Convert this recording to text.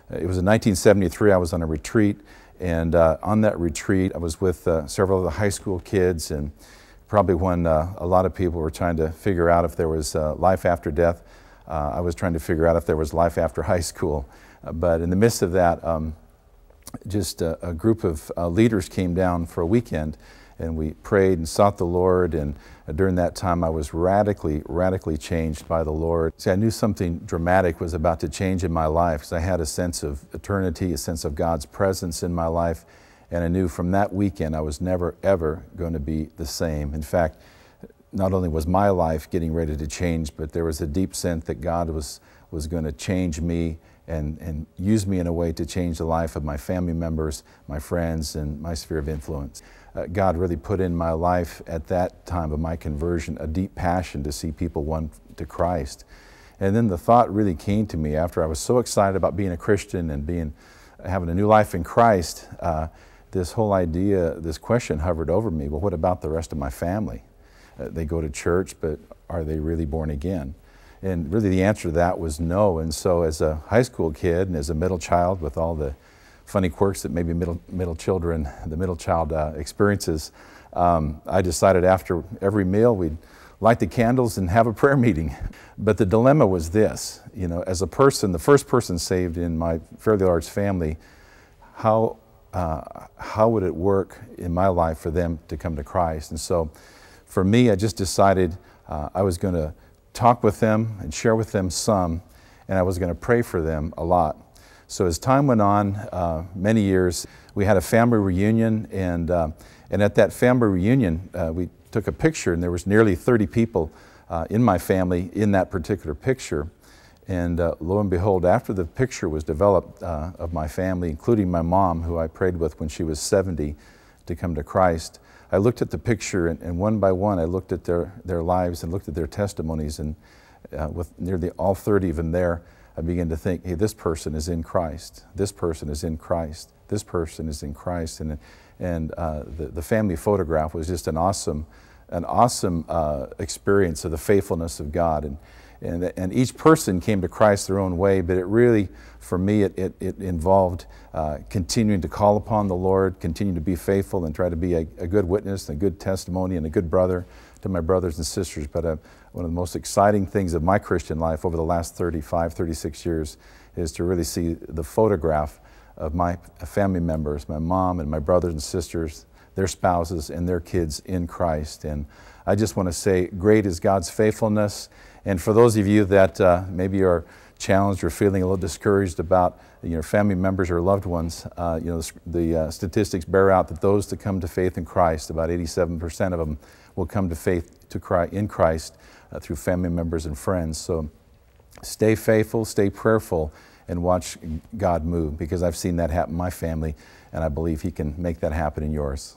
It was in 1973, I was on a retreat, and on that retreat I was with several of the high school kids, and probably when a lot of people were trying to figure out if there was life after death, I was trying to figure out if there was life after high school. But in the midst of that, just a group of leaders came down for a weekend, and we prayed and sought the Lord, and during that time I was radically changed by the Lord. See, I knew something dramatic was about to change in my life, because I had a sense of eternity, a sense of God's presence in my life, and I knew from that weekend I was never ever going to be the same. In fact, not only was my life getting ready to change, but there was a deep sense that God was going to change me and use me in a way to change the life of my family members, my friends, and my sphere of influence. God really put in my life at that time of my conversion a deep passion to see people won to Christ. And then the thought really came to me after I was so excited about being a Christian and having a new life in Christ. This whole idea, this question hovered over me, well, what about the rest of my family? They go to church, but are they really born again? And really the answer to that was no. And so as a high school kid and as a middle child with all the funny quirks that maybe middle child experiences, I decided after every meal we'd light the candles and have a prayer meeting. But the dilemma was this, you know, as a person, the first person saved in my fairly large family, how would it work in my life for them to come to Christ? And so for me, I just decided I was going to talk with them and share with them some, and I was going to pray for them a lot. So as time went on, many years, we had a family reunion, and at that family reunion, we took a picture, and there was nearly 30 people in my family in that particular picture. And lo and behold, after the picture was developed of my family, including my mom, who I prayed with when she was 70 to come to Christ, I looked at the picture, and one by one I looked at their lives and looked at their testimonies, and with nearly all 30 of them there, I began to think, hey, this person is in Christ, this person is in Christ, this person is in Christ. And the family photograph was just an awesome experience of the faithfulness of God. And each person came to Christ their own way, but it really, for me, it involved continuing to call upon the Lord, continue to be faithful and try to be a good witness and a good testimony and a good brother to my brothers and sisters. But one of the most exciting things of my Christian life over the last 35, 36 years is to really see the photograph of my family members, my mom and my brothers and sisters, their spouses and their kids in Christ. And I just want to say, great is God's faithfulness. And for those of you that maybe are challenged or feeling a little discouraged about your family members or loved ones, the statistics bear out that those that come to faith in Christ, about 87% of them will come to faith in Christ through family members and friends. So stay faithful, stay prayerful, and watch God move, because I've seen that happen in my family, and I believe He can make that happen in yours.